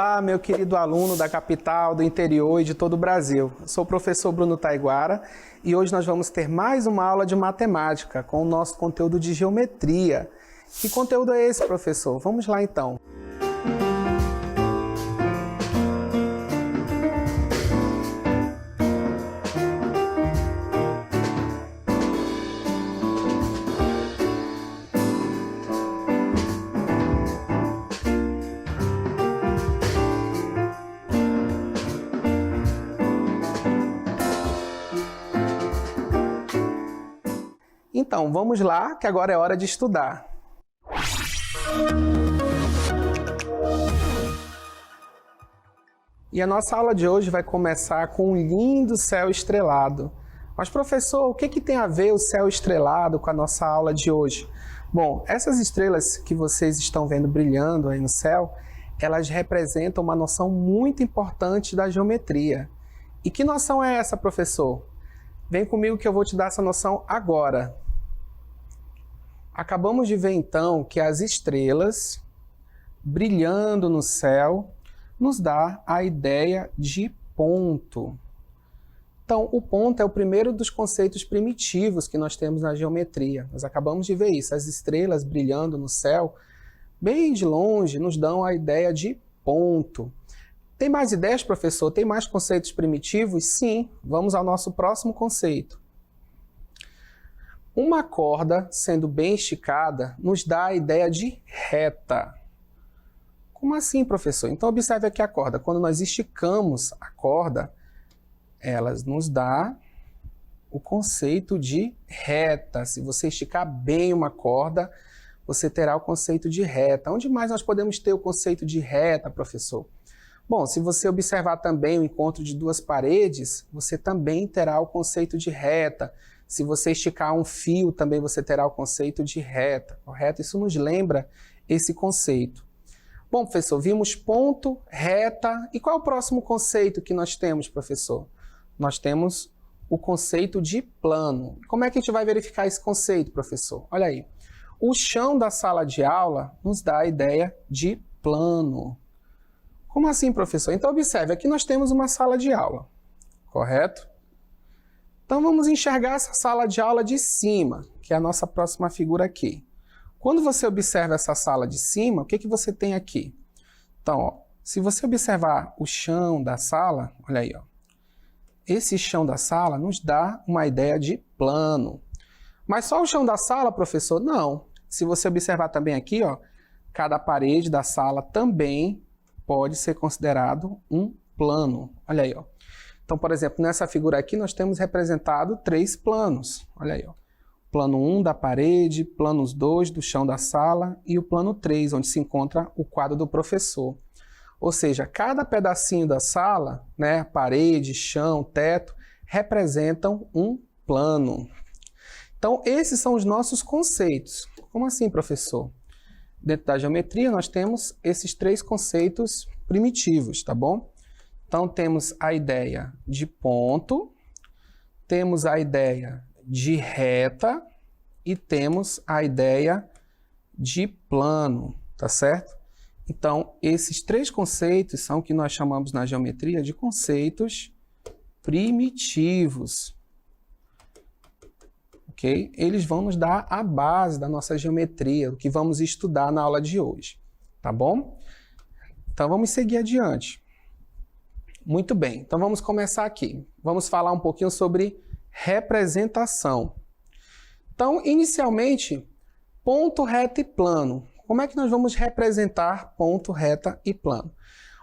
Olá, meu querido aluno da capital, do interior e de todo o Brasil. Eu sou o professor Bruno Taiguara e hoje nós vamos ter mais uma aula de matemática com o nosso conteúdo de geometria. Que conteúdo é esse, professor? Vamos lá então. Então, vamos lá, que agora é hora de estudar. E a nossa aula de hoje vai começar com um lindo céu estrelado. Mas, professor, o que tem a ver o céu estrelado com a nossa aula de hoje? Bom, essas estrelas que vocês estão vendo brilhando aí no céu, elas representam uma noção muito importante da geometria. E que noção é essa, professor? Vem comigo que eu vou te dar essa noção agora. Acabamos de ver então que as estrelas brilhando no céu nos dá a ideia de ponto. Então, o ponto é o primeiro dos conceitos primitivos que nós temos na geometria. Nós acabamos de ver isso, as estrelas brilhando no céu, bem de longe, nos dão a ideia de ponto. Tem mais ideias, professor? Tem mais conceitos primitivos? Sim, vamos ao nosso próximo conceito. Uma corda, sendo bem esticada, nos dá a ideia de reta. Como assim, professor? Então, observe aqui a corda. Quando nós esticamos a corda, ela nos dá o conceito de reta. Se você esticar bem uma corda, você terá o conceito de reta. Onde mais nós podemos ter o conceito de reta, professor? Bom, se você observar também o encontro de duas paredes, você também terá o conceito de reta. Se você esticar um fio, também você terá o conceito de reta, correto? Isso nos lembra esse conceito. Bom, professor, vimos ponto, reta. E qual é o próximo conceito que nós temos, professor? Nós temos o conceito de plano. Como é que a gente vai verificar esse conceito, professor? Olha aí. O chão da sala de aula nos dá a ideia de plano. Como assim, professor? Então, observe, aqui nós temos uma sala de aula, correto? Então, vamos enxergar essa sala de aula de cima, que é a nossa próxima figura aqui. Quando você observa essa sala de cima, o que você tem aqui? Então, ó, se você observar o chão da sala, olha aí, ó, esse chão da sala nos dá uma ideia de plano. Mas só o chão da sala, professor? Não. Se você observar também aqui, ó, cada parede da sala também pode ser considerado um plano. Olha aí, ó. Então, por exemplo, nessa figura aqui nós temos representado 3 planos. Olha aí, ó. Plano 1 da parede, planos 2 do chão da sala e o plano 3, onde se encontra o quadro do professor. Ou seja, cada pedacinho da sala, né, parede, chão, teto, representam um plano. Então, esses são os nossos conceitos. Como assim, professor? Dentro da geometria, nós temos esses 3 conceitos primitivos, tá bom? Então, temos a ideia de ponto, temos a ideia de reta e temos a ideia de plano, tá certo? Então, esses 3 conceitos são o que nós chamamos na geometria de conceitos primitivos. Okay? Eles vão nos dar a base da nossa geometria, o que vamos estudar na aula de hoje, tá bom? Então, vamos seguir adiante. Muito bem, então vamos começar aqui. Vamos falar um pouquinho sobre representação. Então, inicialmente, ponto, reta e plano. Como é que nós vamos representar ponto, reta e plano?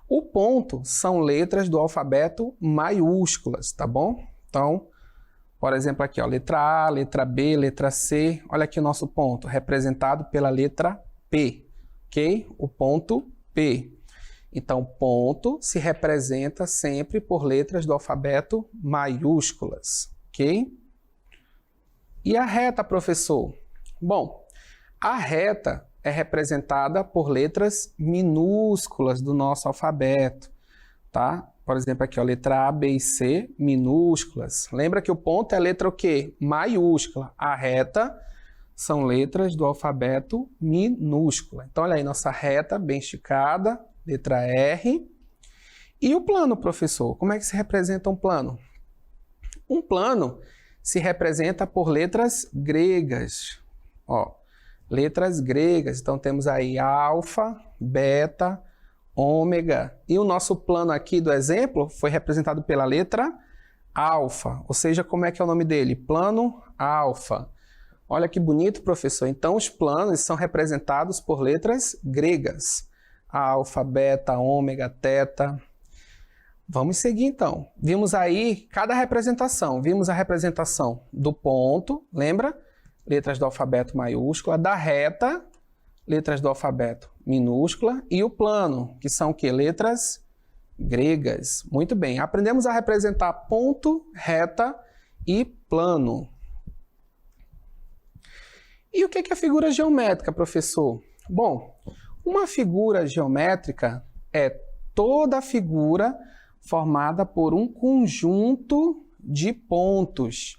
O ponto são letras do alfabeto maiúsculas, tá bom? Então, por exemplo, aqui, ó, letra A, letra B, letra C. Olha aqui o nosso ponto, representado pela letra P, ok? O ponto P. Então, ponto se representa sempre por letras do alfabeto maiúsculas, ok? E a reta, professor? Bom, a reta é representada por letras minúsculas do nosso alfabeto, tá? Por exemplo, aqui, ó, letra A, B e C, minúsculas. Lembra que o ponto é a letra o quê? Maiúscula. A reta são letras do alfabeto minúscula. Então, olha aí, nossa reta bem esticada, Letra R. E o plano, professor? Como é que se representa um plano? Um plano se representa por letras gregas. Ó, letras gregas. Então, temos aí alfa, beta, ômega. E o nosso plano aqui do exemplo foi representado pela letra alfa. Ou seja, como é que é o nome dele? Plano alfa. Olha que bonito, professor. Então, os planos são representados por letras gregas. Alfa, beta, ômega, teta. Vamos seguir, então. Vimos aí cada representação. Vimos a representação do ponto, lembra? Letras do alfabeto maiúscula. Da reta, letras do alfabeto minúscula. E o plano, que são o quê? Letras gregas. Muito bem. Aprendemos a representar ponto, reta e plano. E o que é figura geométrica, professor? Bom, uma figura geométrica é toda figura formada por um conjunto de pontos.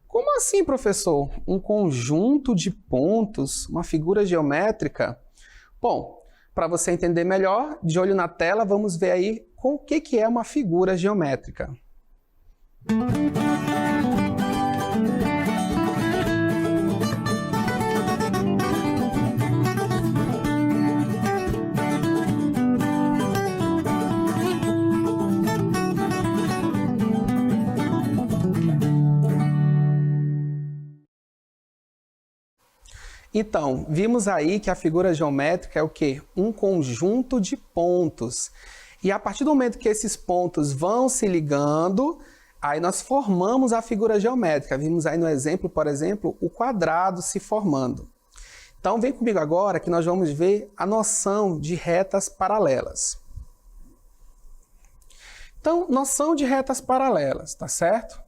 Como assim, professor? Um conjunto de pontos? Uma figura geométrica? Bom, para você entender melhor, de olho na tela, vamos ver aí com o que é uma figura geométrica. Então, vimos aí que a figura geométrica é o quê? Um conjunto de pontos. E a partir do momento que esses pontos vão se ligando, aí nós formamos a figura geométrica. Vimos aí no exemplo, por exemplo, o quadrado se formando. Então, vem comigo agora que nós vamos ver a noção de retas paralelas. Então, noção de retas paralelas, tá certo?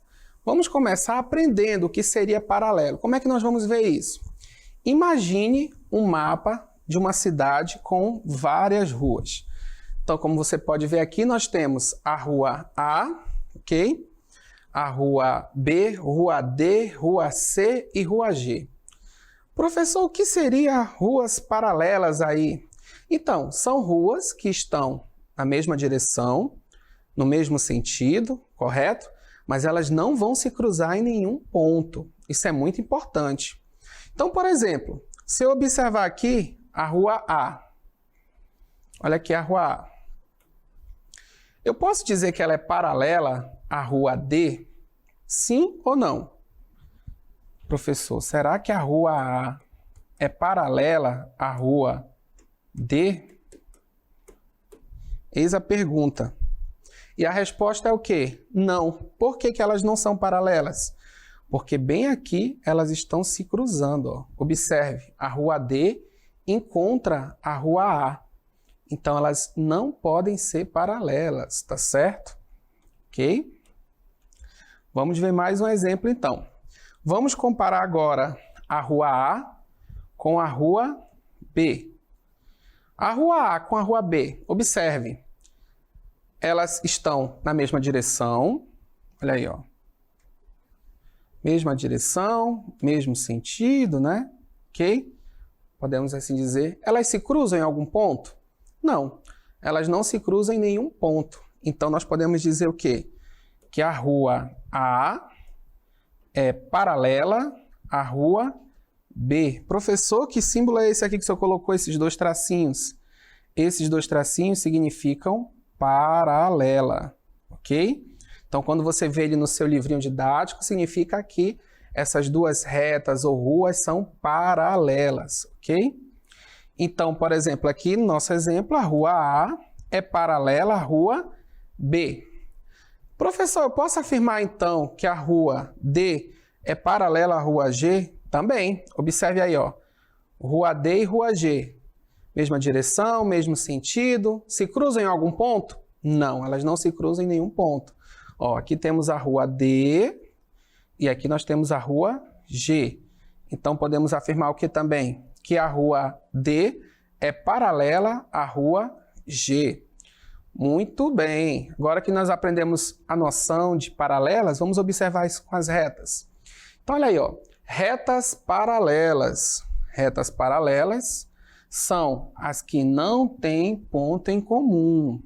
Vamos começar aprendendo o que seria paralelo. Como é que nós vamos ver isso? Imagine um mapa de uma cidade com várias ruas. Então, como você pode ver aqui, nós temos a rua A, ok? A rua B, rua D, rua C e rua G. Professor, o que seria ruas paralelas aí? Então, são ruas que estão na mesma direção, no mesmo sentido, correto? Mas elas não vão se cruzar em nenhum ponto. Isso é muito importante. Então, por exemplo, se eu observar aqui a rua A, olha aqui a rua A. Eu posso dizer que ela é paralela à rua D? Sim ou não? Professor, será que a rua A é paralela à rua D? Eis a pergunta. E a resposta é o quê? Não. Por que elas não são paralelas? Porque bem aqui elas estão se cruzando. Ó. Observe, a rua D encontra a rua A. Então, elas não podem ser paralelas, tá certo? Ok? Vamos ver mais um exemplo, então. Vamos comparar agora a rua A com a rua B. A rua A com a rua B, observe. Elas estão na mesma direção. Olha aí, ó. Mesma direção, mesmo sentido, né? Ok? Podemos assim dizer. Elas se cruzam em algum ponto? Não. Elas não se cruzam em nenhum ponto. Então, nós podemos dizer o quê? Que a rua A é paralela à rua B. Professor, que símbolo é esse aqui que o senhor colocou, esses dois tracinhos? Esses dois tracinhos significam paralela, ok? Então, quando você vê ele no seu livrinho didático, significa que essas duas retas ou ruas são paralelas, ok? Então, por exemplo, aqui no nosso exemplo, a rua A é paralela à rua B. Professor, eu posso afirmar então que a rua D é paralela à rua G? Também. Observe aí, ó. Rua D e rua G. Mesma direção, mesmo sentido. Se cruzam em algum ponto? Não, elas não se cruzam em nenhum ponto. Ó, aqui temos a rua D e aqui nós temos a rua G. Então, podemos afirmar o que também? Que a rua D é paralela à rua G. Muito bem. Agora que nós aprendemos a noção de paralelas, vamos observar isso com as retas. Então, olha aí, ó. Retas paralelas. Retas paralelas São as que não têm ponto em comum,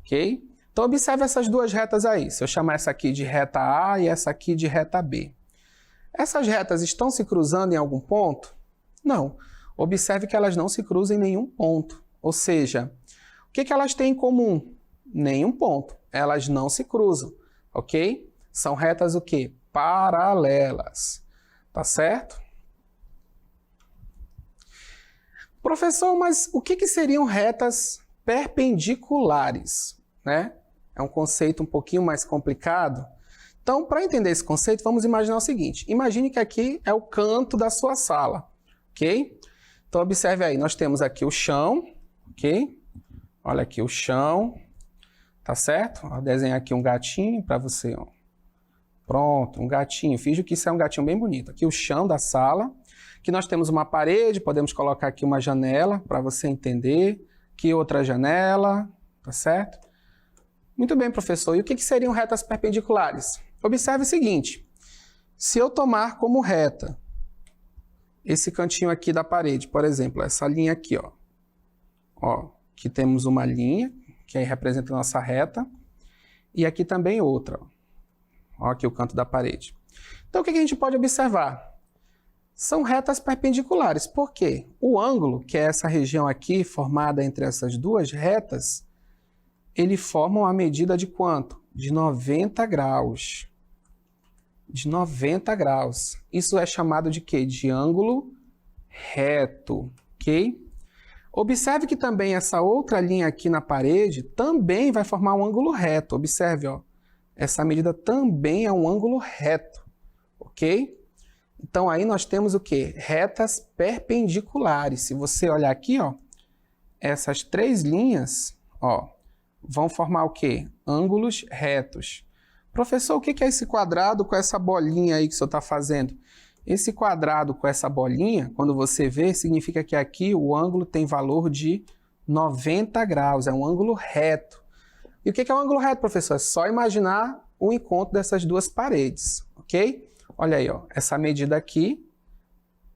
ok? Então, observe essas duas retas aí. Se eu chamar essa aqui de reta A e essa aqui de reta B. Essas retas estão se cruzando em algum ponto? Não. Observe que elas não se cruzam em nenhum ponto. Ou seja, o que elas têm em comum? Nenhum ponto. Elas não se cruzam, ok? São retas o quê? Paralelas. Tá certo? Professor, mas o que seriam retas perpendiculares, né? É um conceito um pouquinho mais complicado. Então, para entender esse conceito, vamos imaginar o seguinte. Imagine que aqui é o canto da sua sala, ok? Então, observe aí, nós temos aqui o chão, ok? Olha aqui o chão, tá certo? Vou desenhar aqui um gatinho para você, ó. Pronto, um gatinho. Finge que isso é um gatinho bem bonito. Aqui o chão da sala. Aqui nós temos uma parede, podemos colocar aqui uma janela para você entender. Aqui outra janela, tá certo? Muito bem, professor. E o que seriam retas perpendiculares? Observe o seguinte. Se eu tomar como reta esse cantinho aqui da parede, por exemplo, essa linha aqui, ó. Ó, aqui temos uma linha, que aí representa a nossa reta. E aqui também outra, ó. Ó, aqui o canto da parede. Então, o que a gente pode observar? São retas perpendiculares. Por quê? O ângulo, que é essa região aqui, formada entre essas duas retas, ele forma uma medida de quanto? De 90 graus. De 90 graus. Isso é chamado de quê? De ângulo reto, ok? Observe que também essa outra linha aqui na parede também vai formar um ângulo reto. Observe, ó. Essa medida também é um ângulo reto, ok? Então, aí nós temos o quê? Retas perpendiculares. Se você olhar aqui, ó, essas três linhas, ó, vão formar o quê? Ângulos retos. Professor, o que é esse quadrado com essa bolinha aí que o senhor está fazendo? Esse quadrado com essa bolinha, quando você vê, significa que aqui o ângulo tem valor de 90 graus. É um ângulo reto. E o que é um ângulo reto, professor? É só imaginar o encontro dessas duas paredes, ok? Olha aí, ó, essa medida aqui,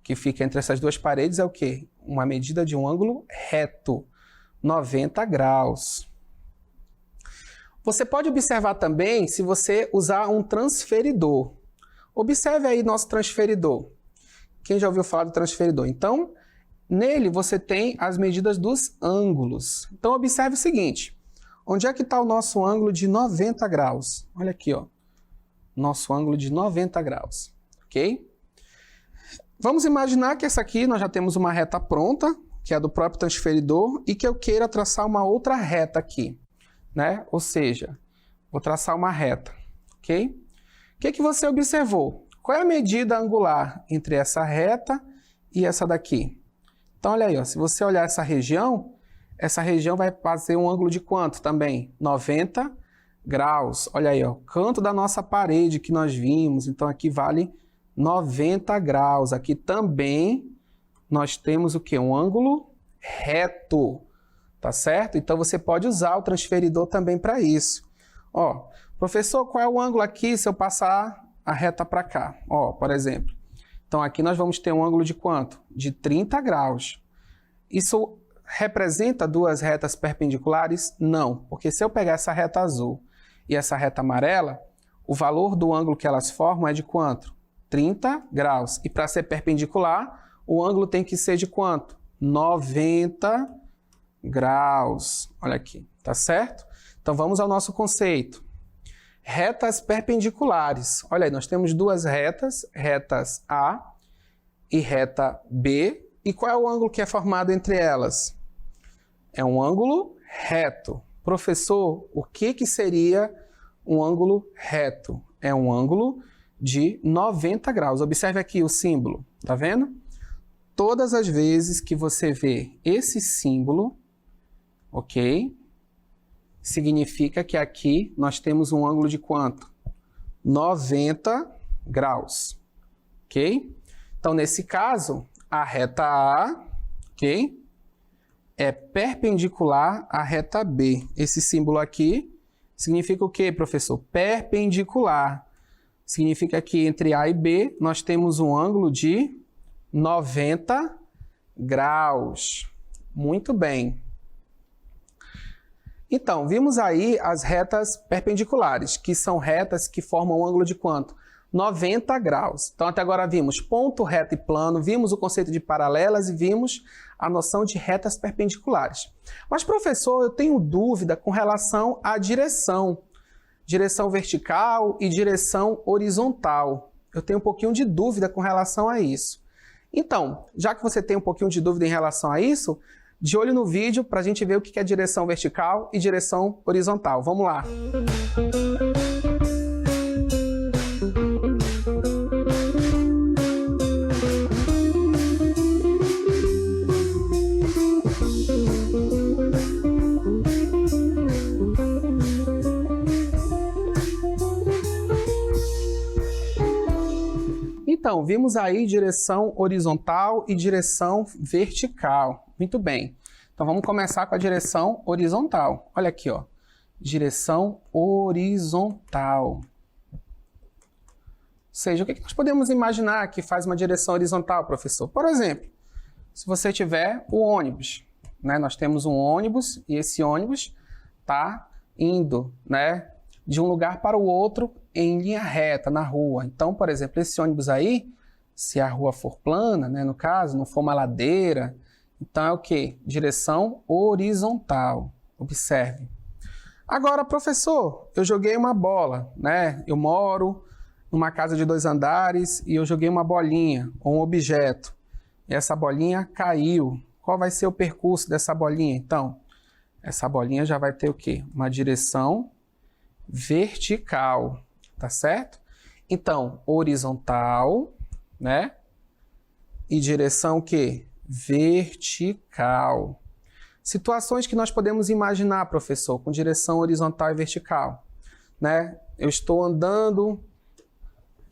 que fica entre essas duas paredes, é o quê? Uma medida de um ângulo reto, 90 graus. Você pode observar também se você usar um transferidor. Observe aí nosso transferidor. Quem já ouviu falar do transferidor? Então, nele você tem as medidas dos ângulos. Então, observe o seguinte. Onde é que está o nosso ângulo de 90 graus? Olha aqui, ó. Nosso ângulo de 90 graus, ok? Vamos imaginar que essa aqui nós já temos uma reta pronta, que é do próprio transferidor, e que eu queira traçar uma outra reta aqui, né? Ou seja, vou traçar uma reta, ok? O que você observou? Qual é a medida angular entre essa reta e essa daqui? Então, olha aí, ó, se você olhar essa região vai fazer um ângulo de quanto também? 90 graus. Olha aí, ó, canto da nossa parede que nós vimos. Então, aqui vale 90 graus. Aqui também nós temos o quê? Um ângulo reto. Tá certo? Então, você pode usar o transferidor também para isso. Ó, professor, qual é o ângulo aqui se eu passar a reta para cá? Ó, por exemplo. Então, aqui nós vamos ter um ângulo de quanto? De 30 graus. Isso representa duas retas perpendiculares? Não, porque se eu pegar essa reta azul e essa reta amarela, o valor do ângulo que elas formam é de quanto? 30 graus. E para ser perpendicular, o ângulo tem que ser de quanto? 90 graus. Olha aqui, tá certo? Então vamos ao nosso conceito. Retas perpendiculares. Olha aí, nós temos duas retas, retas A e reta B. E qual é o ângulo que é formado entre elas? É um ângulo reto. Professor, o que seria um ângulo reto? É um ângulo de 90 graus. Observe aqui o símbolo, tá vendo? Todas as vezes que você vê esse símbolo, ok? Significa que aqui nós temos um ângulo de quanto? 90 graus, ok? Então, nesse caso, a reta A, ok? É perpendicular à reta B. Esse símbolo aqui significa o quê, professor? Perpendicular. Significa que entre A e B nós temos um ângulo de 90 graus. Muito bem. Então, vimos aí as retas perpendiculares, que são retas que formam um ângulo de quanto? 90 graus. Então, até agora vimos ponto, reta e plano, vimos o conceito de paralelas e vimos a noção de retas perpendiculares. Mas, professor, eu tenho dúvida com relação à direção. Direção vertical e direção horizontal. Eu tenho um pouquinho de dúvida com relação a isso. Então, já que você tem um pouquinho de dúvida em relação a isso, de olho no vídeo para a gente ver o que é direção vertical e direção horizontal. Vamos lá! Então, vimos aí direção horizontal e direção vertical. Muito bem. Então, vamos começar com a direção horizontal. Olha aqui, ó. Direção horizontal. Ou seja, o que nós podemos imaginar que faz uma direção horizontal, professor? Por exemplo, se você tiver o ônibus, né? Nós temos um ônibus e esse ônibus está indo, né, de um lugar para o outro em linha reta, na rua. Então, por exemplo, esse ônibus aí, se a rua for plana, né, no caso, não for uma ladeira, então é o quê? Direção horizontal. Observe. Agora, professor, eu joguei uma bola, né? Eu moro numa casa de 2 andares e eu joguei uma bolinha, ou um objeto. E essa bolinha caiu. Qual vai ser o percurso dessa bolinha, então? Essa bolinha já vai ter o quê? Uma direção vertical, tá certo? Então, horizontal, né? E direção o quê? Vertical. Situações que nós podemos imaginar, professor, com direção horizontal e vertical, né? Eu estou andando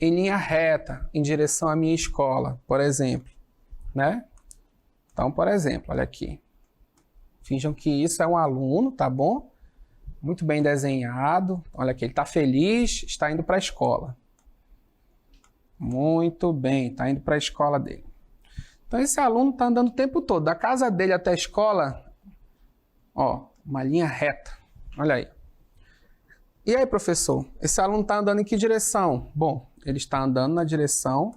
em linha reta, em direção à minha escola, por exemplo, né? Então, por exemplo, olha aqui. Finjam que isso é um aluno, tá bom? Muito bem desenhado. Olha aqui, ele está feliz, está indo para a escola. Muito bem, está indo para a escola dele. Então, esse aluno está andando o tempo todo, da casa dele até a escola, ó, uma linha reta. Olha aí. E aí, professor, esse aluno está andando em que direção? Bom, ele está andando na direção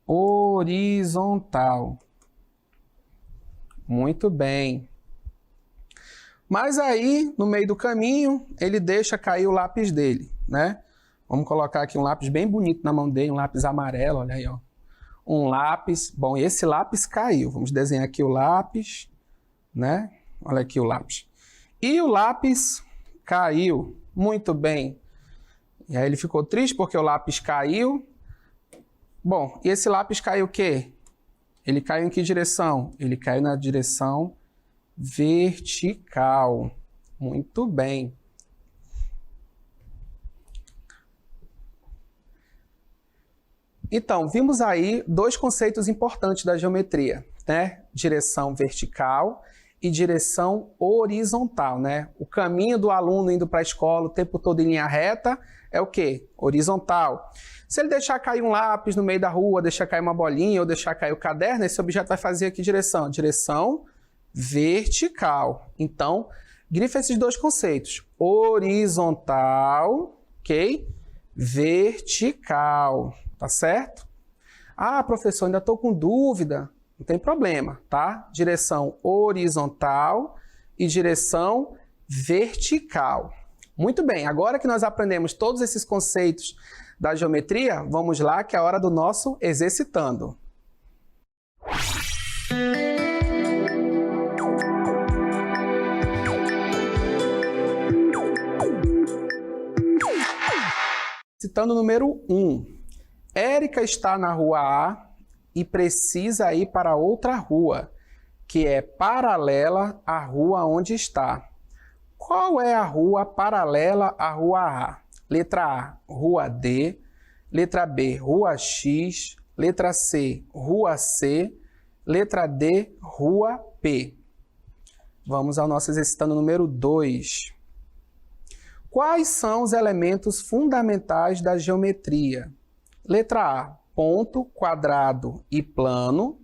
horizontal. Muito bem. Mas aí, no meio do caminho, ele deixa cair o lápis dele, né? Vamos colocar aqui um lápis bem bonito na mão dele, um lápis amarelo, olha aí, ó. Um lápis, bom, esse lápis caiu. Vamos desenhar aqui o lápis, né? Olha aqui o lápis. E o lápis caiu, muito bem. E aí ele ficou triste porque o lápis caiu. Bom, e esse lápis caiu o quê? Ele caiu em que direção? Ele caiu na direção vertical. Muito bem. Então, vimos aí 2 conceitos importantes da geometria, né? Direção vertical e direção horizontal, né? O caminho do aluno indo para a escola o tempo todo em linha reta é o quê? Horizontal. Se ele deixar cair um lápis no meio da rua, deixar cair uma bolinha ou deixar cair o caderno, esse objeto vai fazer aqui direção? Direção vertical. Então, grifa esses 2 conceitos. Horizontal, ok? Vertical. Tá certo? Ah, professor, ainda estou com dúvida. Não tem problema, tá? Direção horizontal e direção vertical. Muito bem, agora que nós aprendemos todos esses conceitos da geometria, vamos lá que é a hora do nosso exercitando. Exercitando número 1. Érica está na rua A e precisa ir para outra rua, que é paralela à rua onde está. Qual é a rua paralela à rua A? Letra A, rua D. Letra B, rua X. Letra C, rua C. Letra D, rua P. Vamos ao nosso exercitando número 2. Quais são os elementos fundamentais da geometria? Letra A, ponto, quadrado e plano.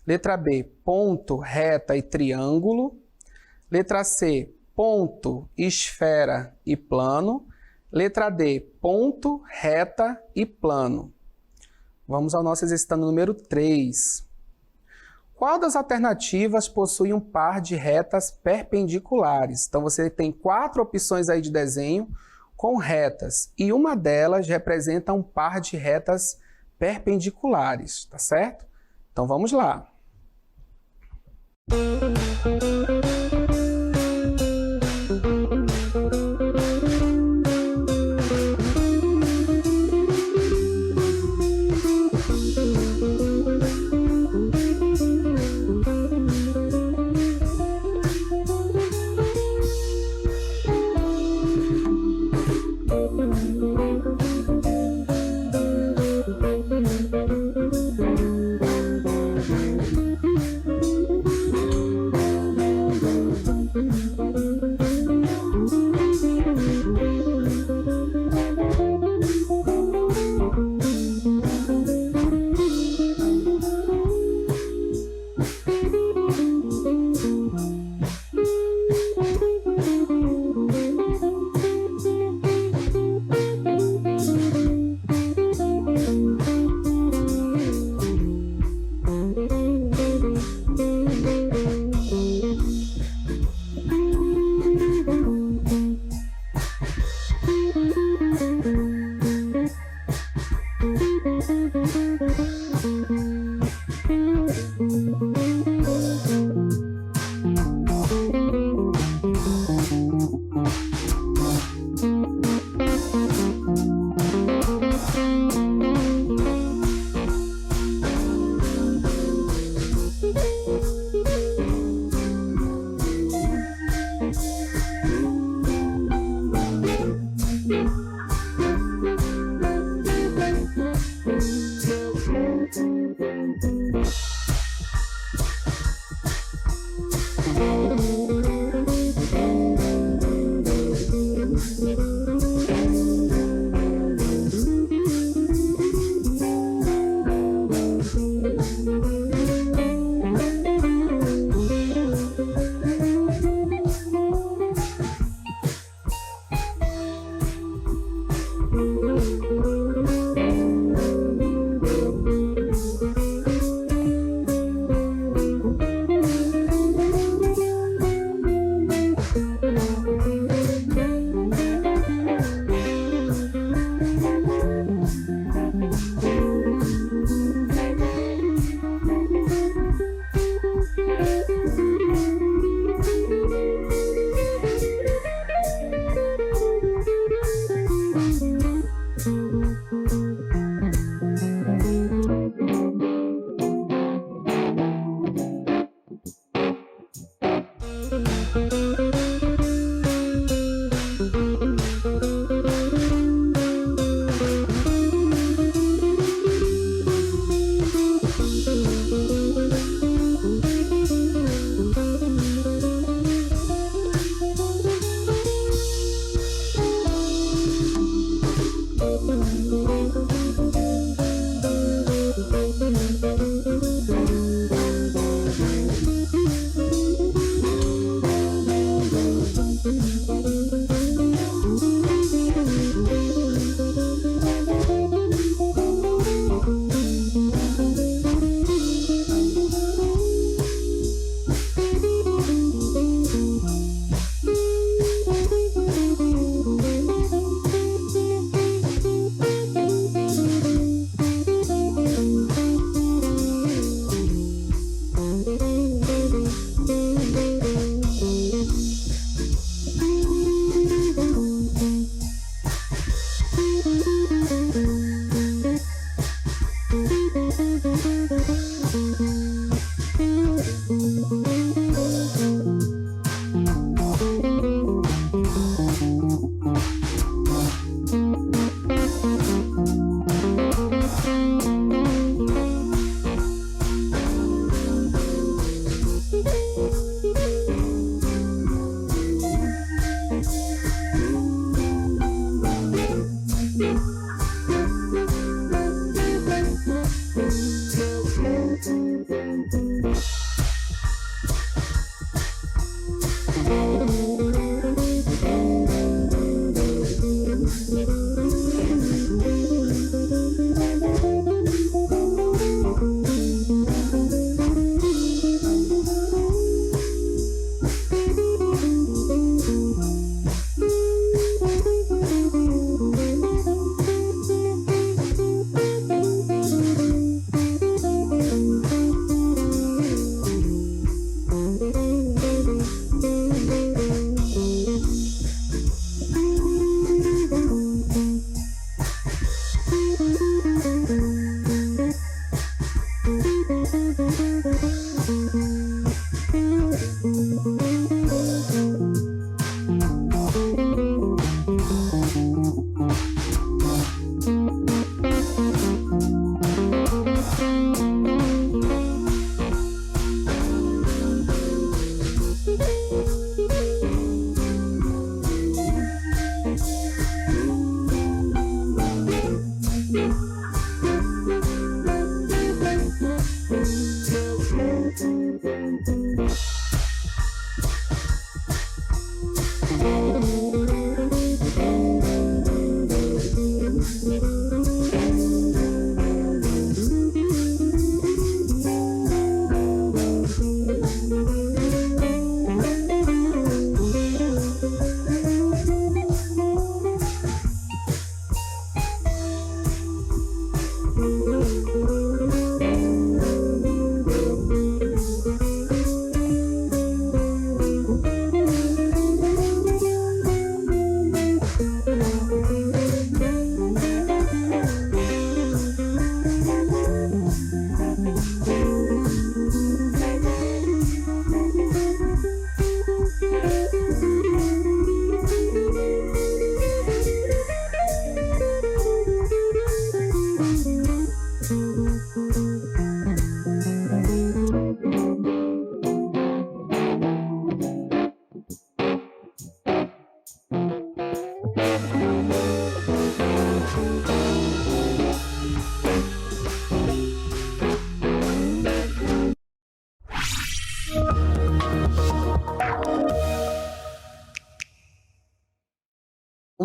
Letra B, ponto, reta e triângulo. Letra C, ponto, esfera e plano. Letra D, ponto, reta e plano. Vamos ao nosso exercitando número 3. Qual das alternativas possui um par de retas perpendiculares? Então, você tem 4 opções aí de desenho com retas, e uma delas representa um par de retas perpendiculares, tá certo? Então, vamos lá.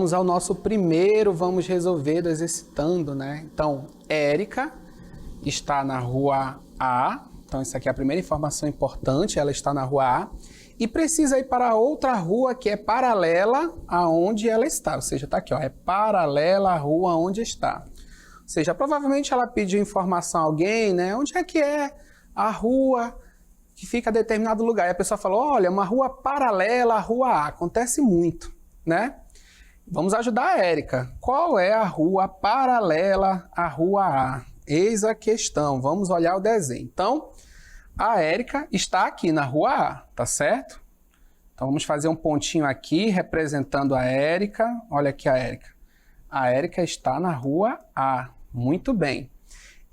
vamos ao nosso primeiro, vamos resolver exercitando, né? Então, Érica está na rua A. Então, isso aqui é a primeira informação importante, ela está na rua A. E precisa ir para outra rua que é paralela aonde ela está. Ou seja, está aqui, ó, é paralela à rua onde está. Ou seja, provavelmente ela pediu informação a alguém, né? Onde é que é a rua que fica a determinado lugar? E a pessoa falou, olha, uma rua paralela à rua A. Acontece muito, né? Vamos ajudar a Érica. Qual é a rua paralela à rua A? Eis a questão. Vamos olhar o desenho. Então, a Érica está aqui na rua A, tá certo? Então, vamos fazer um pontinho aqui representando a Érica. Olha aqui a Érica. A Érica está na rua A. Muito bem.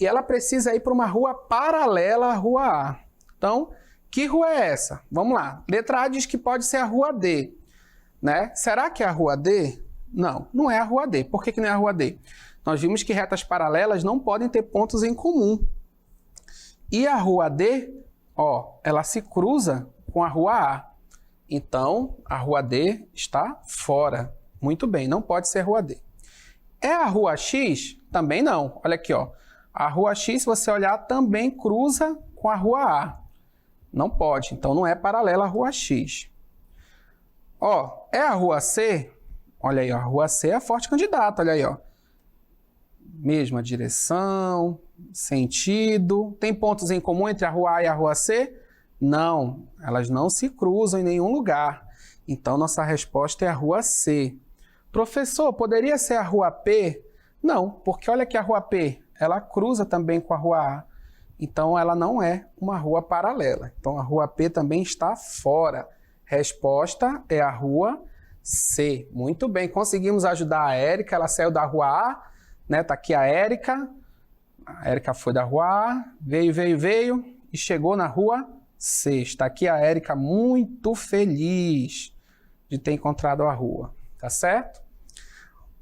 E ela precisa ir para uma rua paralela à rua A. Então, que rua é essa? Vamos lá. Letra A diz que pode ser a rua D, né? Será que é a rua D? Não, não é a rua D. Por que não é a rua D? Nós vimos que retas paralelas não podem ter pontos em comum. E a rua D, ó, ela se cruza com a rua A. Então, a rua D está fora. Muito bem, não pode ser a rua D. É a rua X? Também não. Olha aqui, ó. A rua X, se você olhar, também cruza com a rua A. Não pode, então não é paralela à rua X. Ó, é a rua C? Olha aí, ó, a rua C é a forte candidata, olha aí, ó. Mesma direção, sentido. Tem pontos em comum entre a rua A e a rua C? Não, elas não se cruzam em nenhum lugar. Então, nossa resposta é a rua C. Professor, poderia ser a rua P? Não, porque olha que a rua P, ela cruza também com a rua A. Então, ela não é uma rua paralela. Então, a rua P também está fora. Resposta é a rua C. Muito bem, conseguimos ajudar a Érica. Ela saiu da rua A, né? Tá aqui a Érica. A Érica foi da rua A, veio e chegou na rua C. Está aqui a Érica muito feliz de ter encontrado a rua. Tá certo?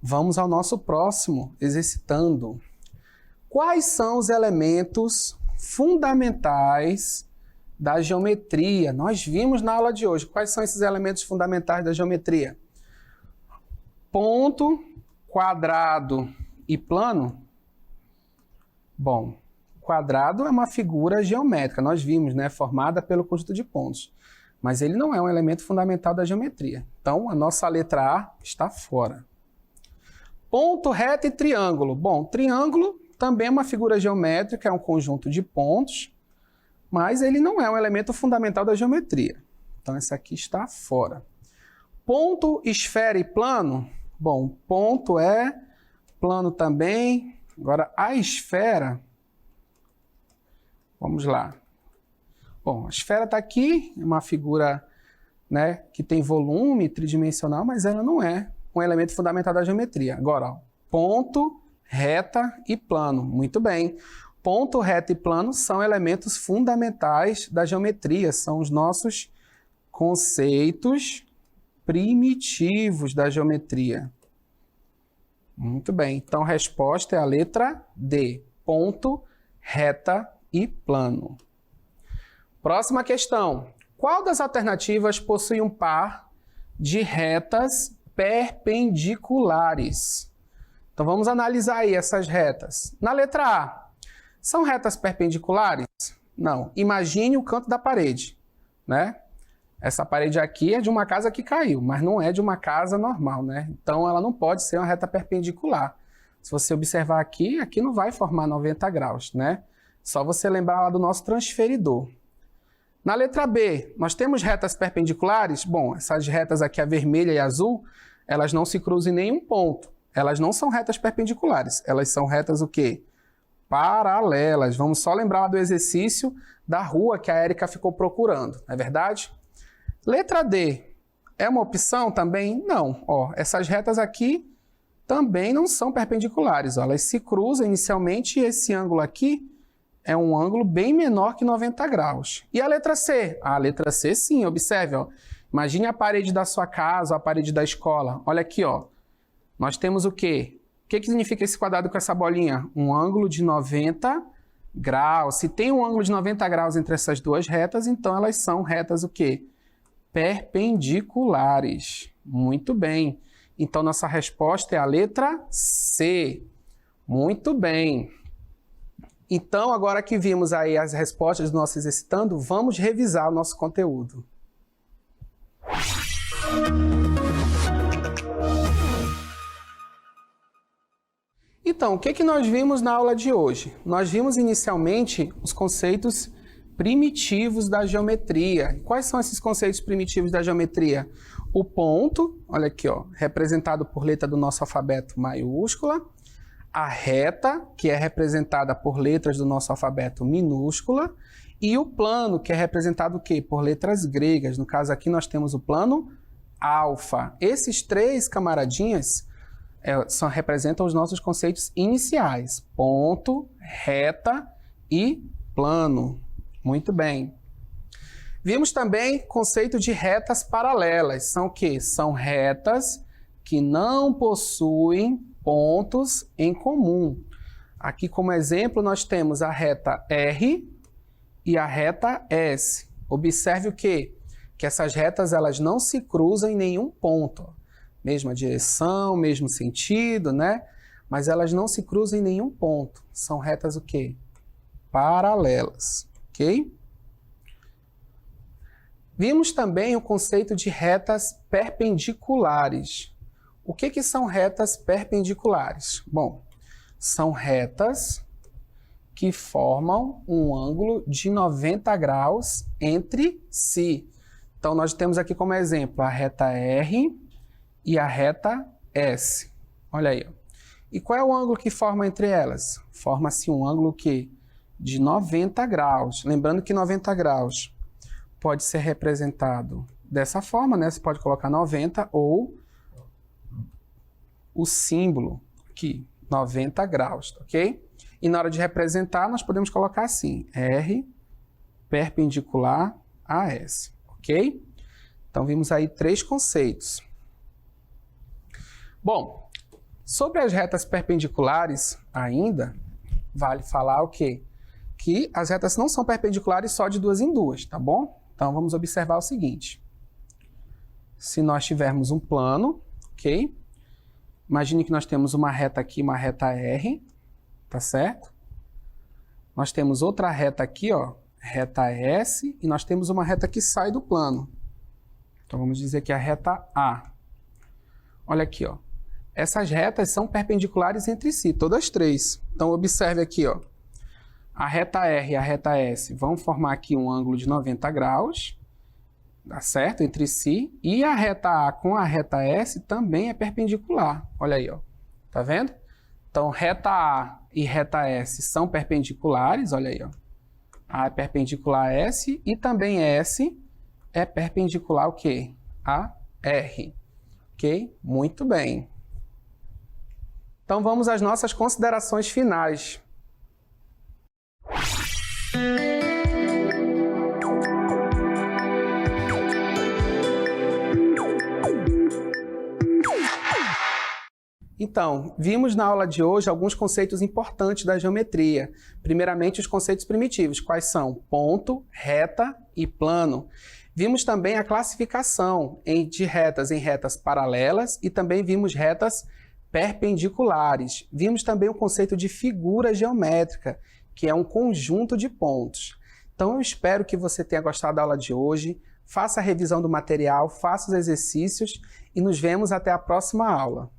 Vamos ao nosso próximo, exercitando. Quais são os elementos fundamentais da geometria? Nós vimos na aula de hoje. Quais são esses elementos fundamentais da geometria? Ponto, quadrado e plano? Bom, quadrado é uma figura geométrica, nós vimos, né? Formada pelo conjunto de pontos. Mas ele não é um elemento fundamental da geometria. Então, a nossa letra A está fora. Ponto, reta e triângulo. Bom, triângulo também é uma figura geométrica, é um conjunto de pontos, mas ele não é um elemento fundamental da geometria. Então, esse aqui está fora. Ponto, esfera e plano. Bom, ponto é, plano também. Agora, a esfera, vamos lá. Bom, a esfera está aqui, é uma figura, né, que tem volume tridimensional, mas ela não é um elemento fundamental da geometria. Agora, ó, ponto, reta e plano. Muito bem. Ponto, reta e plano são elementos fundamentais da geometria, são os nossos conceitos primitivos da geometria. Muito bem. Então, a resposta é a letra D. Ponto, reta e plano. Próxima questão. Qual das alternativas possui um par de retas perpendiculares? Então, vamos analisar aí essas retas. Na letra A, são retas perpendiculares? Não. Imagine o canto da parede, né? Essa parede aqui é de uma casa que caiu, mas não é de uma casa normal, né? Então, ela não pode ser uma reta perpendicular. Se você observar aqui, aqui não vai formar 90 graus, né? Só você lembrar lá do nosso transferidor. Na letra B, nós temos retas perpendiculares? Bom, essas retas aqui, a vermelha e a azul, elas não se cruzam em nenhum ponto. Elas não são retas perpendiculares. Elas são retas o quê? Paralelas. Vamos só lembrar lá do exercício da rua que a Érica ficou procurando, não é verdade? Letra D, é uma opção também? Não. Ó, essas retas aqui também não são perpendiculares. Ó, elas se cruzam inicialmente e esse ângulo aqui é um ângulo bem menor que 90 graus. E a letra C? A letra C, sim, observe. Ó. Imagine a parede da sua casa, a parede da escola. Olha aqui, ó. Nós temos o quê? O que significa esse quadrado com essa bolinha? Um ângulo de 90 graus. Se tem um ângulo de 90 graus entre essas duas retas, então elas são retas o quê? Perpendiculares. Muito bem. Então, nossa resposta é a letra C. Muito bem. Então, agora que vimos aí as respostas do nosso exercitando, vamos revisar o nosso conteúdo. Então, o que nós vimos na aula de hoje? Nós vimos inicialmente os conceitos primitivos da geometria. Quais são esses conceitos primitivos da geometria? O ponto, olha aqui, ó, representado por letra do nosso alfabeto maiúscula. A reta, que é representada por letras do nosso alfabeto minúscula. E o plano, que é representado o quê? Por letras gregas. No caso aqui nós temos o plano alfa. Esses três camaradinhas representam os nossos conceitos iniciais. Ponto, reta e plano. Muito bem. Vimos também o conceito de retas paralelas. São o quê? São retas que não possuem pontos em comum. Aqui como exemplo nós temos a reta R e a reta S. Observe o quê? Que essas retas elas não se cruzam em nenhum ponto. Mesma direção, mesmo sentido, né? Mas elas não se cruzam em nenhum ponto. São retas o quê? Paralelas, ok? Vimos também o conceito de retas perpendiculares. O que são retas perpendiculares? Bom, são retas que formam um ângulo de 90 graus entre si. Então, nós temos aqui como exemplo a reta R e a reta S. Olha aí. Ó. E qual é o ângulo que forma entre elas? Forma-se um ângulo que de 90 graus. Lembrando que 90 graus pode ser representado dessa forma, né? Você pode colocar 90 ou o símbolo aqui, 90 graus, ok? E na hora de representar, nós podemos colocar assim, R perpendicular a S, ok? Então, vimos aí três conceitos. Bom, sobre as retas perpendiculares ainda, vale falar o quê? Que as retas não são perpendiculares só de duas em duas, tá bom? Então, vamos observar o seguinte. Se nós tivermos um plano, ok? Imagine que nós temos uma reta aqui, uma reta R, tá certo? Nós temos outra reta aqui, ó, reta S, e nós temos uma reta que sai do plano. Então, vamos dizer que é a reta A. Olha aqui, ó. Essas retas são perpendiculares entre si, todas três. Então, observe aqui, ó. A reta R e a reta S vão formar aqui um ângulo de 90 graus, tá certo? Entre si. E a reta A com a reta S também é perpendicular. Olha aí, ó. Tá vendo? Então, reta A e reta S são perpendiculares, olha aí, ó. A é perpendicular a S e também S é perpendicular o quê? A R. Ok? Muito bem. Então, vamos às nossas considerações finais. Então, vimos na aula de hoje alguns conceitos importantes da geometria. Primeiramente, os conceitos primitivos. Quais são? Ponto, reta e plano. Vimos também a classificação de retas em retas paralelas e também vimos retas perpendiculares. Vimos também o conceito de figura geométrica, que é um conjunto de pontos. Então, eu espero que você tenha gostado da aula de hoje. Faça a revisão do material, faça os exercícios e nos vemos até a próxima aula.